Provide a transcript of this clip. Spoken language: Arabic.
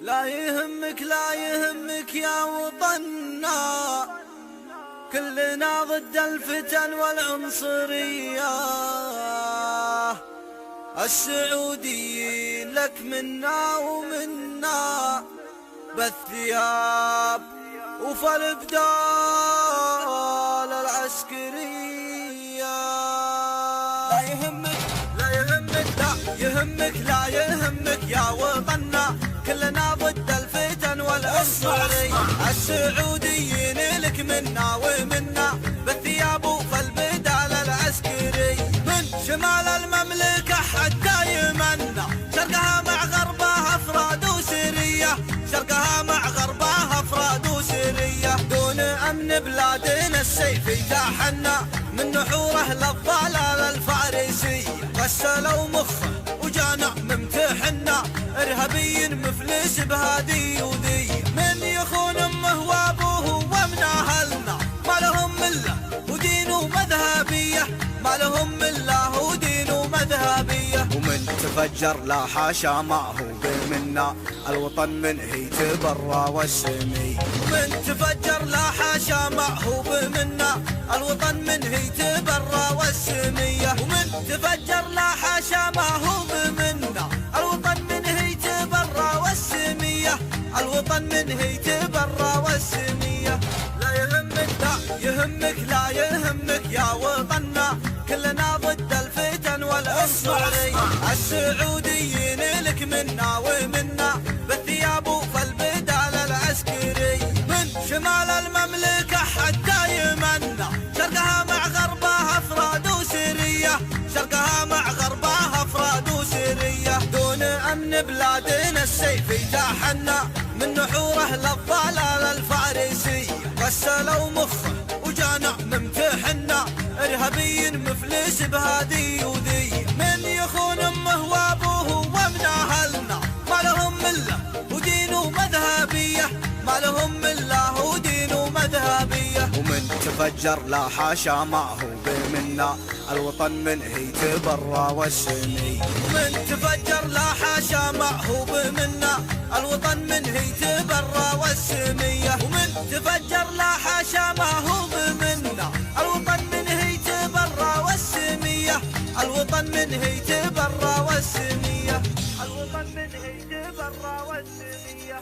لا يهمك لا يهمك يا وطننا، كلنا ضد الفتن والعنصرية. السعوديين لك منا ومنا، بالثياب وفالبدال العسكرية. لا يهمك لا يهمك لا يهمك لا يهمك يا وطننا، كلنا ضد الفتن والعنصرية. السعوديين لك منا ومنا، بالثياب وفالبدال العسكري. من شمال المملكة حتى يمنا، شرقها مع غربها افراد وسرية، شرقها مع غربها افراد وسرية. دون امن بلادنا السيف يتاحنا، من نحوره للضلال الفارسي. غسلوا مخه وجانا ممتحنا، ارهابي مفلس بهادي وذي. من يخون امه وابوه ومن اهلنا، ما لهم مله ودين ومذهبيه، ما لهم مله ودين ومذهبيه. ومن تفجر لا حاشا ما هو بمنا، الوطن من هي تبرى والسمي. ومن تفجر لا حاشا ما هو بمنا، الوطن من هي تبرى والسميه. ومن تفجر لا حاشا ما هو بمنا، الوطن من هي تبرى والسميه، الوطن من هي تبرى والسميه. لا يهمك لا يهمك لا يهمك يا وطننا، كلنا ضد الفتن والعنصرية. السعوديين لك منا ومنا، بالثياب وفالبدال العسكري. من شمال المملكة حتى يمنا، شرقها مع غربها افراد وسرية، شرقها مع غربها افراد وسرية. دون امن بلادنا السيف يتاحنا، من نحوره للضلال الفارسي. غسلوا مخه وجانا ممتحنا، ارهابي مفلس بهادي وذي. من يخون امه وابوه ومن اهلنا، ما لهم مله ودين ومذهبيه، ما لهم مله ودين ومذهبيه. ومن تفجر لا حاشا ما هو بمنا، الوطن من هي تبرى والسمي. ومن تفجر لا حاشا ما هو بمنا، الوطن من هي تبرى والسميه. ومن تفجر لا حاشا ما هو بمنا، الوطن من هي تبرى والسميه، الوطن من هي تبرى والسميه، الوطن من هي تبرى والسميه.